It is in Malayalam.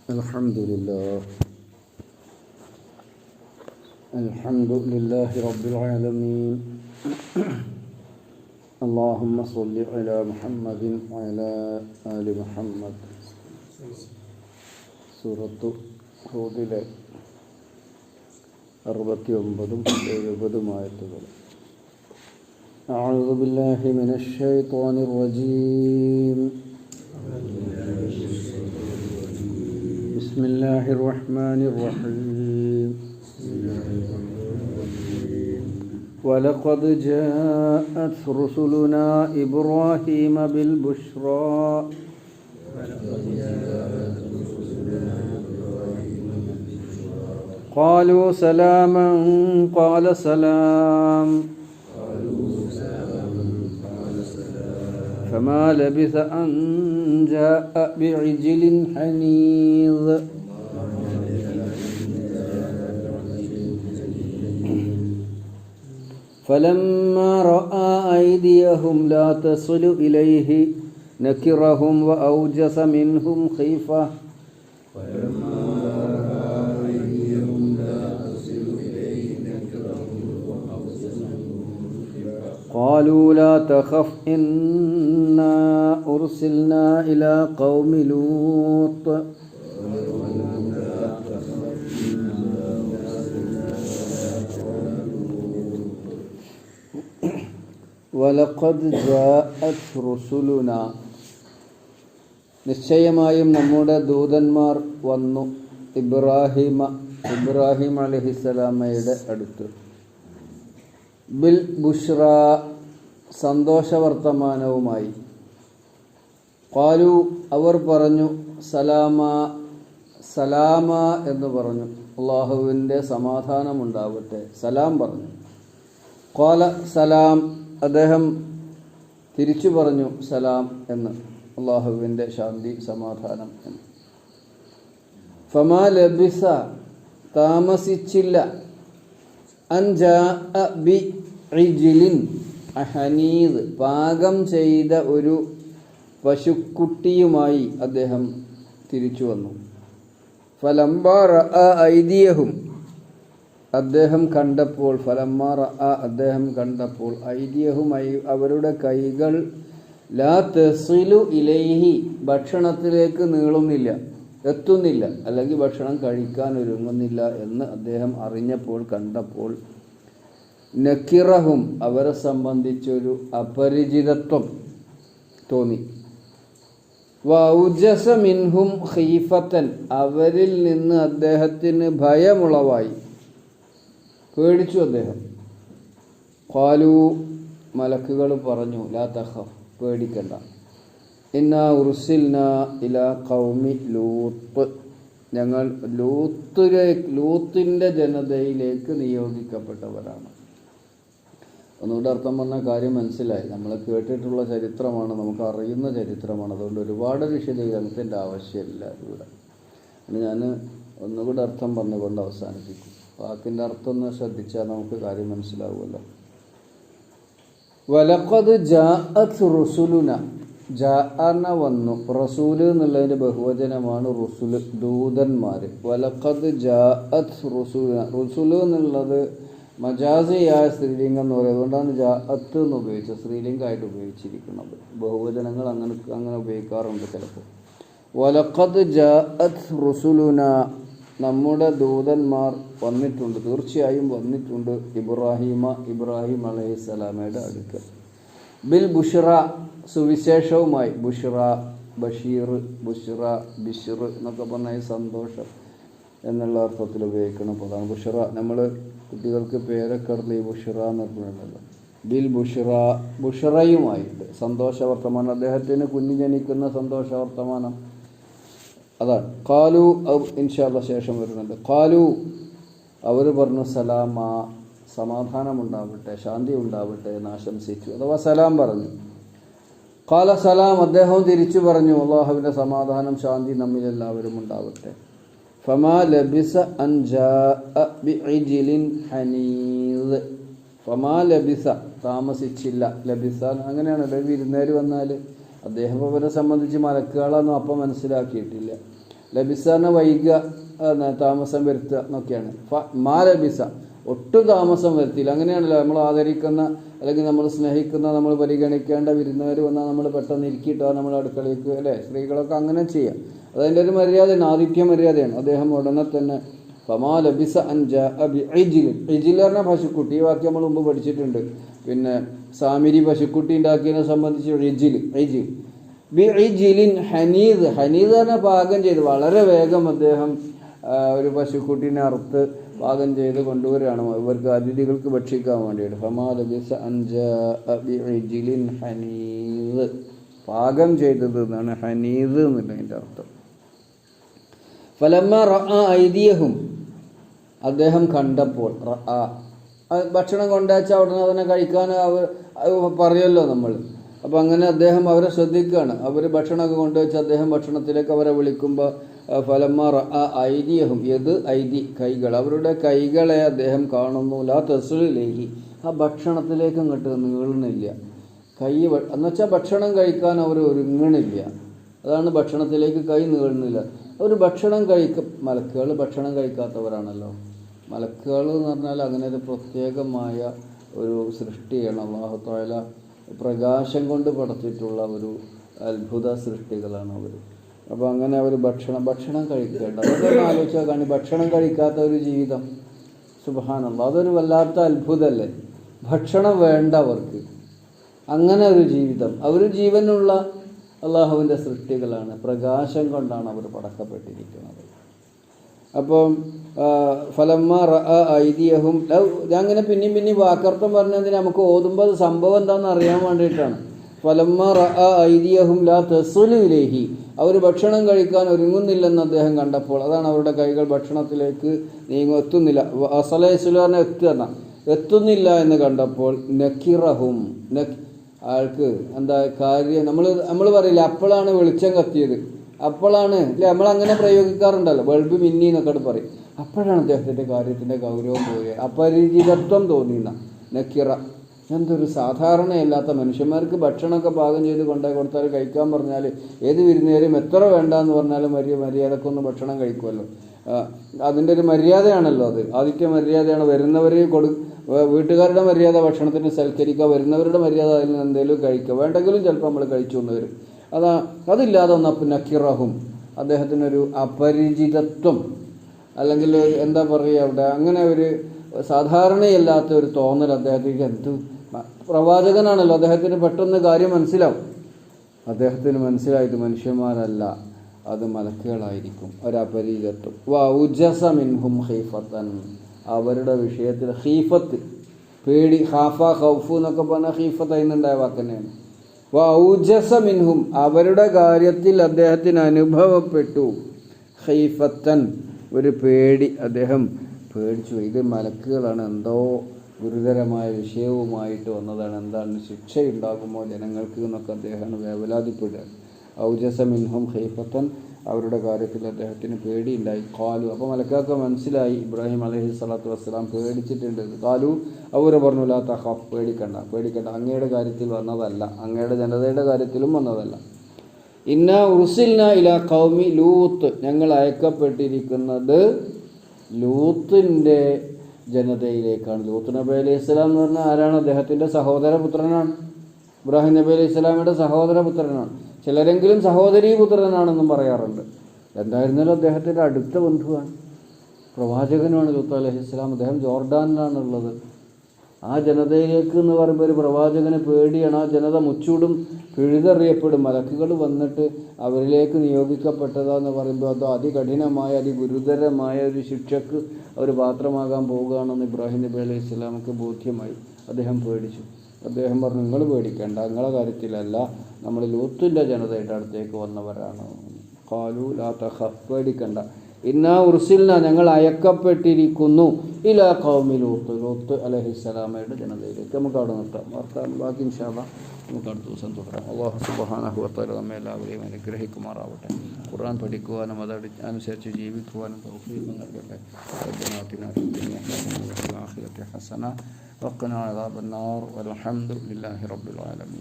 الحمد لله رب العالمين. اللهم صل على محمد وعلى آل محمد. സൂറത്തു ഹൂദിലെ 69-70 ആയത്തുകൾ. أعوذ بالله من الشيطان الرجيم. بسم الله الرحمن الرحيم. ولقد جاءت رسلنا إبراهيم بالبشرى قالوا سلاما قال سلام فما لبث أن جاء بعجل حنيظ فلما رأى أيديهم لا تصل إليه نكرهم وأوجس منهم خيفة قالوا لا تخف إنا أرسلنا إلى قوم لوط വലഖദ് ജാഅത് റുസുലുന, നിശ്ചയമായും നമ്മുടെ ദൂതന്മാർ വന്നു ഇബ്രാഹിം അലൈഹിസ്സലാമയുടെ അടുത്ത്. ബിൽ ബുഷ്റ, സന്തോഷവർത്തമാനവുമായി. ഖാലു, അവർ പറഞ്ഞു, സലാമ എന്ന് പറഞ്ഞു, അള്ളാഹുവിൻ്റെ സമാധാനമുണ്ടാവട്ടെ, സലാം പറഞ്ഞു. ഖാല സലാം, അദ്ദേഹം തിരിച്ചു പറഞ്ഞു സലാം എന്ന്, അള്ളാഹുവിൻ്റെ ശാന്തി സമാധാനം എന്ന്. ഫമാ ലബിസ, താമസിച്ചില്ല, അൻ ജാഅ ബി ഇജ്ലിൻ ഹനീദ്, പാകം ചെയ്ത ഒരു പശുക്കുട്ടിയുമായി അദ്ദേഹം തിരിച്ചു വന്നു. ഫലമ്മാ റഅ ഐദിയഹും, അദ്ദേഹം കണ്ടപ്പോൾ, അദ്ദേഹം കണ്ടപ്പോൾ, ഐദിയഹുമായി, അവരുടെ കൈകൾ, ലാ തസിലു ഇലൈഹി, ഭക്ഷണത്തിലേക്ക് നീളുന്നില്ല, എത്തുന്നില്ല, അല്ലെങ്കിൽ ഭക്ഷണം കഴിക്കാൻ ഒരുങ്ങുന്നില്ല എന്ന് അദ്ദേഹം അറിഞ്ഞപ്പോൾ, കണ്ടപ്പോൾ, നക്കിറഹും, അവരെ സംബന്ധിച്ചൊരു അപരിചിതത്വം തോന്നി. വൗജസ മിൻഹും ഖീഫത്തൻ, അവരിൽ നിന്ന് അദ്ദേഹത്തിന് ഭയമുളവായി, പേടിച്ചു അദ്ദേഹം. ഖാലു, മലക്കുകൾ പറഞ്ഞു, ലാ തഖഫ്, പേടിക്കണ്ട, ഇന്നാ ഉർസിൽനാ ഇലാ ഖൗമി ലൂത്ത്, ഞങ്ങൾ ലൂത്തിൻ്റെ ജനതയിലേക്ക് നിയോഗിക്കപ്പെട്ടവരാണ്. ഒന്നുകൂടെ അർത്ഥം പറഞ്ഞ കാര്യം മനസ്സിലായി. നമ്മൾ കേട്ടിട്ടുള്ള ചരിത്രമാണ്, നമുക്ക് അറിയുന്ന ചരിത്രമാണ്, അതുകൊണ്ട് ഒരുപാട് വിശദീകരണത്തിൻ്റെ ആവശ്യമില്ല ഇവിടെ. ഞാൻ ഒന്നുകൂടെ അർത്ഥം പറഞ്ഞുകൊണ്ട് അവസാനിപ്പിക്കും. വാക്കിൻ്റെ അർത്ഥം ഒന്ന് ശ്രദ്ധിച്ചാൽ നമുക്ക് കാര്യം മനസ്സിലാവുമല്ലോ. വലഖദ് ജാഅത് റുസുലുന, ജാഅന വന്നു, റസൂല് എന്നുള്ളതിൻ്റെ ബഹുവചനമാണ് റുസുൽ, ദൂതന്മാർ. വലഖദ് ജാഅത് റുസുലുന, റുസുല് എന്നുള്ളത് മജാസിയായ സ്ത്രീലിംഗം എന്ന് പറയുന്നത്, അതുകൊണ്ടാണ് ജാഅത്ത് എന്ന് ഉപയോഗിച്ചത്, സ്ത്രീലിംഗമായിട്ട് ഉപയോഗിച്ചിരിക്കുന്നത്. ബഹുവചനങ്ങൾ അങ്ങനെ ഉപയോഗിക്കാറുണ്ട് ചിലപ്പോൾ. വലഖദ് ജാഅത് റുസുലുന, നമ്മുടെ ദൂതന്മാർ വന്നിട്ടുണ്ട്, തീർച്ചയായും വന്നിട്ടുണ്ട്, ഇബ്രാഹിം അലൈഹിസ്സലാമയുടെ അടുക്കൽ. ബിൽ ബുഷ്റ, സുവിശേഷവുമായി. ബുഷ്റ, ബഷീർ, ബുഷ്റ, ബിഷ്ർ എന്നൊക്കെ പറഞ്ഞാൽ സന്തോഷം എന്നുള്ള അർത്ഥത്തിൽ ഉപയോഗിക്കണം പദമാണ് ബുഷ്റ. നമ്മൾ കുട്ടികൾക്ക് പേരൊക്കെ ഇടല് ഈ ബുഷ്റ എന്ന് പറഞ്ഞല്ലോ. ബിൽ ബുഷ്റ, ബുഷ്റയുമായിട്ട് സന്തോഷവർത്തമാനം, അദ്ദേഹത്തിന് കുഞ്ഞ് ജനിക്കുന്ന സന്തോഷവർത്തമാനം, അതാണ്. ഖാലു, ഇൻഷാ അല്ലാഹ് ശേഷം വരുന്നുണ്ട്. ഖാലു, അവർ പറഞ്ഞു, സലാമ, സമാധാനമുണ്ടാവട്ടെ, ശാന്തി ഉണ്ടാവട്ടെ എന്ന് ആശംസിച്ചു, അഥവാ സലാം പറഞ്ഞു. ഖാല സലാം, അദ്ദേഹം തിരിച്ചു പറഞ്ഞു, അള്ളാഹുവിൻ്റെ സമാധാനം, ശാന്തി നമ്മിലെല്ലാവരും ഉണ്ടാവട്ടെ. ഫമാ ലബിസ അൻ ജാഅ ബിഇജ്ലിൻ ഹനീദ്, ഫമാ ലബിസ, താമസിച്ചില്ല. ലബിസ അങ്ങനെയാണല്ലോ, വിരുന്നേര് വന്നാൽ അദ്ദേഹം അവരെ സംബന്ധിച്ച് മലക്കുകളൊന്നും അപ്പം മനസ്സിലാക്കിയിട്ടില്ല. ലബിസന വൈകുക, താമസം വരുത്തുക എന്നൊക്കെയാണ്. മാ ലബിസ ഒട്ടും താമസം വരുത്തിയില്ല. അങ്ങനെയാണല്ലോ നമ്മൾ ആദരിക്കുന്ന അല്ലെങ്കിൽ നമ്മൾ സ്നേഹിക്കുന്ന നമ്മൾ പരിഗണിക്കേണ്ട വിരുന്നുകാർ വന്നാൽ നമ്മൾ പെട്ടെന്ന് ഇരിക്കിട്ടോ നമ്മൾ അടുക്കളയ്ക്ക് അല്ലേ, സ്ത്രീകളൊക്കെ അങ്ങനെ ചെയ്യാം. അതതിൻ്റെ ഒരു മര്യാദയാണ്, ആതിഥ്യ മര്യാദയാണ്. അദ്ദേഹം ഉടനെ തന്നെ ഫമാ ലബിസ അൻജ ഇജിൽ പറഞ്ഞ പശുക്കുട്ടി, ഈ വാക്യം നമ്മൾ മുമ്പ് പഠിച്ചിട്ടുണ്ട്. പിന്നെ സാമിരി പശുക്കുട്ടി ഉണ്ടാക്കിയതിനെ സംബന്ധിച്ച് ഇജിൽ ബി ഇജിലിൻ ഹനീദ്, ഹനീദ് പറഞ്ഞാൽ പാകം ചെയ്ത് വളരെ വേഗം അദ്ദേഹം ഒരു പശുക്കുട്ടീനെ അറുത്ത് പാകം ചെയ്ത് കൊണ്ടുവരികയാണ് ഇവർക്ക് അതിഥികൾക്ക് ഭക്ഷിക്കാൻ വേണ്ടിയിട്ട്. ഫമാ ലബിസ അൻജ ബി ഇജിലിൻ ഹനീദ്, പാകം ചെയ്തത് എന്നാണ് ഹനീദ് എന്നുള്ളതിൻ്റെ അർത്ഥം. ഫലമ്മ റഅ ഐദിയഹും, അദ്ദേഹം കണ്ടപ്പോൾ, ഭക്ഷണം കൊണ്ടുവച്ചാൽ ഉടനെ തന്നെ കഴിക്കാൻ അവർ പറയുമല്ലോ നമ്മൾ. അപ്പം അങ്ങനെ അദ്ദേഹം അവരെ ശ്രദ്ധിക്കുകയാണ്. അവർ ഭക്ഷണമൊക്കെ കൊണ്ടുവച്ച് അദ്ദേഹം ഭക്ഷണത്തിലേക്ക് അവരെ വിളിക്കുമ്പോൾ ഫലമ്മ റഅ ഐദിയഹും, യത് ഐദി കൈകൾ, അവരുടെ കൈകളെ അദ്ദേഹം കാണുന്നു. ലാ തസ്ലുലേഹി, ആ ഭക്ഷണത്തിലേക്ക് അങ്ങോട്ട് നീളുന്നില്ല കൈ, എന്നുവെച്ചാൽ ഭക്ഷണം കഴിക്കാൻ അവർ ഒരുങ്ങണില്ല. അതാണ് ഭക്ഷണത്തിലേക്ക് കൈ നീളുന്നില്ല. അവർ ഭക്ഷണം മലക്കുകൾ ഭക്ഷണം കഴിക്കാത്തവരാണല്ലോ. മലക്കുകൾ എന്ന് പറഞ്ഞാൽ അങ്ങനെ ഒരു പ്രത്യേകമായ ഒരു സൃഷ്ടിയാണ്. അല്ലാഹു തആല പ്രകാശം കൊണ്ട് പടച്ചിട്ടുള്ള ഒരു അത്ഭുത സൃഷ്ടികളാണ് അവർ. അപ്പോൾ അങ്ങനെ അവർ ഭക്ഷണം കഴിക്കേണ്ട, അതൊക്കെ ആലോചിച്ചാൽ കാണി ഭക്ഷണം കഴിക്കാത്ത ഒരു ജീവിതം, സുബ്ഹാനല്ലാഹ്, അതൊരു വല്ലാത്ത അത്ഭുതമല്ലേ. ഭക്ഷണം വേണ്ട അവർക്ക്, അങ്ങനെ ഒരു ജീവിതം. അവർ ജീവനുള്ള അള്ളാഹുവിൻ്റെ സൃഷ്ടികളാണ്, പ്രകാശം കൊണ്ടാണ് അവർ പടക്കപ്പെട്ടിരിക്കുന്നത്. അപ്പം ഫലമ്മ റഅ ഐദിയഹും, ഞാൻ അങ്ങനെ പിന്നെയും വാക്കർത്ഥം പറഞ്ഞതിന് നമുക്ക് ഓതുമ്പോൾ അത് സംഭവം എന്താണെന്ന് അറിയാൻ വേണ്ടിയിട്ടാണ്. ഫലമ്മ റഅ ഐദിയഹും ലാ തസ്ലു ഇലൈഹി, അവർ ഭക്ഷണം കഴിക്കാൻ ഒരുങ്ങുന്നില്ലെന്ന് അദ്ദേഹം കണ്ടപ്പോൾ, അതാണ് അവരുടെ കൈകൾ ഭക്ഷണത്തിലേക്ക് എത്തുന്നില്ല. അസലൈസുലാറിനെ എത്തുന്നില്ല എന്ന് കണ്ടപ്പോൾ നക്കിറഹും, ആൾക്ക് എന്താ കാര്യം, നമ്മൾ പറയില്ല അപ്പോഴാണ് വെളിച്ചം കത്തിയത്, അപ്പോഴാണ് അല്ലെ, നമ്മളങ്ങനെ പ്രയോഗിക്കാറുണ്ടല്ലോ, ബൾബ് മിന്നി എന്നൊക്കെ പറയും. അപ്പോഴാണ് അദ്ദേഹത്തിൻ്റെ കാര്യത്തിൻ്റെ ഗൗരവം പോയത്, അപരിചിതത്വം തോന്നിയെന്ന നക്കിറ. എന്തൊരു സാധാരണയല്ലാത്ത മനുഷ്യന്മാർക്ക് ഭക്ഷണമൊക്കെ പാകം ചെയ്ത് കൊണ്ടുപോയി കൊടുത്താൽ കഴിക്കാൻ പറഞ്ഞാൽ ഏത് വിരുന്നുകാരും എത്ര വേണ്ടാന്ന് പറഞ്ഞാലും മര്യാദക്കൊന്ന് ഭക്ഷണം കഴിക്കുമല്ലോ. അതിൻ്റെ ഒരു മര്യാദയാണല്ലോ അത്, ആദിത്യ മര്യാദയാണ്. വരുന്നവരെ വീട്ടുകാരുടെ മര്യാദ ഭക്ഷണത്തിന് സൽക്കരിക്കുക, വരുന്നവരുടെ മര്യാദ അതിൽ നിന്ന് എന്തെങ്കിലും കഴിക്കുക, വേണ്ടെങ്കിലും ചിലപ്പോൾ നമ്മൾ കഴിച്ചു എന്ന് വരും. അതില്ലാതെ വന്നപ്പോൾ നക്കിറഹും, അദ്ദേഹത്തിനൊരു അപരിചിതത്വം അല്ലെങ്കിൽ എന്താ പറയുക അവിടെ, അങ്ങനെ ഒരു സാധാരണയല്ലാത്ത ഒരു തോന്നൽ അദ്ദേഹത്തിന്. എന്ത് പ്രവാചകനാണല്ലോ, അദ്ദേഹത്തിന് പെട്ടെന്ന് കാര്യം മനസ്സിലാവും. അദ്ദേഹത്തിന് മനസ്സിലായത് മനുഷ്യന്മാരല്ല, അത് മലക്കുകളായിരിക്കും. ഒരപരിചിതത്വം. വൗജസ മിൻഹും ഖീഫത്തൻ, അവരുടെ വിഷയത്തിൽ ഖീഫത്ത്, പേടി, ഖാഫ ഖൗഫ് എന്നൊക്കെ പറഞ്ഞാൽ ഖീഫത്ത് അതിനുണ്ടായ വാക്ക് തന്നെയാണ്. വൗജസ മിൻഹും, അവരുടെ കാര്യത്തിൽ അദ്ദേഹത്തിന് അനുഭവപ്പെട്ടു ഖീഫത്തൻ, ഒരു പേടി. അദ്ദേഹം പേടിച്ചു, ഇത് മലക്കുകളാണ്, എന്തോ ഗുരുതരമായ വിഷയവുമായിട്ട് വന്നതാണ്, എന്താണ് ശിക്ഷയുണ്ടാകുമോ ജനങ്ങൾക്ക് എന്നൊക്കെ അദ്ദേഹം വേവലാതിപ്പെടുക. ഔജസ മിൻഹും ഖൈഫത്തൻ, അവരുടെ കാര്യത്തിൽ അദ്ദേഹത്തിന് പേടിയുണ്ടായി. ഖാലു, അപ്പോൾ മലക്കൊക്കെ മനസ്സിലായി ഇബ്രാഹിം അലൈഹി സ്വലാത്തു വസ്സലാം പേടിച്ചിട്ടുണ്ട്. ഖാലു, അവർ പറഞ്ഞു ലാ തഖഫ്, പേടിക്കണ്ട, അങ്ങയുടെ കാര്യത്തിൽ വന്നതല്ല, അങ്ങയുടെ ജനതയുടെ കാര്യത്തിലും വന്നതല്ല. ഇന്നാ ഉർസിൽന ഇലാ ഖൗമി ലൂത്ത്, ഞങ്ങൾ അയക്കപ്പെട്ടിരിക്കുന്നത് ലൂത്തിൻ്റെ ജനതയിലേക്കാണ്. ലൂത്ത് നബി അലൈഹി സ്വലാം എന്ന് പറഞ്ഞാൽ ആരാണ്? അദ്ദേഹത്തിൻ്റെ സഹോദരപുത്രനാണ്. ഇബ്രാഹിം നബി അലൈഹി സ്വലാമിയുടെ സഹോദരപുത്രനാണ്. ചിലരെങ്കിലും സഹോദരീ പുത്രനാണെന്നും പറയാറുണ്ട്. എന്തായിരുന്നാലും അദ്ദേഹത്തിൻ്റെ അടുത്ത ബന്ധുവാണ്, പ്രവാചകനുമാണ് ലൂത്ത് അലൈഹി സ്വലാം. അദ്ദേഹം ജോർഡാനിലാണുള്ളത്. ആ ജനതയിലേക്ക് എന്ന് പറയുമ്പോൾ ഒരു പ്രവാചകന് പേടിയാണ്. ആ ജനത മുച്ചൂടും പിഴുതെറിയപ്പെടും. മലക്കുകൾ വന്നിട്ട് അവരിലേക്ക് നിയോഗിക്കപ്പെട്ടതാന്ന് പറയുമ്പോൾ അത് അതികഠിനമായ അതിഗുരുതരമായ ഒരു ശിക്ഷക്ക് അവർ പാത്രമാകാൻ പോവുകയാണെന്ന് ഇബ്രാഹിം നബി അലൈഹി സ്വലാമക്ക് ബോധ്യമായി. അദ്ദേഹം പേടിച്ചു. അദ്ദേഹം പറഞ്ഞു, നിങ്ങൾ പേടിക്കേണ്ട, നിങ്ങളെ കാര്യത്തിലല്ല, നമ്മൾ ലൂത്തിൻ്റെ ജനതയുടെ അടുത്തേക്ക് വന്നവരാണ്. ഖാലു ലാ തഖഫ്, പേടിക്കണ്ട. ഇന്നാ ഉർസിൽന, ഞങ്ങൾ അയക്കപ്പെട്ടിരിക്കുന്നു ഇലാ ഖൗമി ലൂത്ത്, ലൂത്ത് അലൈഹിസ്സലാമയുടെ ജനതയിലേക്ക്. നമുക്ക് അവിടെ നിർത്താം. ബാക്കി ഇൻഷാ അല്ലാഹ് നമുക്ക് അടുത്ത ദിവസം തുടരാം. അല്ലാഹു സുബ്ഹാനഹു വ തആല നമ്മെ എല്ലാവരെയും അനുഗ്രഹിക്കുമാറാവട്ടെ. ഖുർആൻ പഠിക്കുവാനും അതനുസരിച്ച് ജീവിക്കുവാനും തൗഫീഖ് നൽകട്ടെ. റബ്ബനാ ആതിനാ ഫിദ് ദുനിയാ ഹസനത വഫിൽ ആഖിറതി ഹസന വഖിനാ അദാബന്നാർ വൽഹംദുലില്ലാഹി റബ്ബിൽ ആലമീൻ.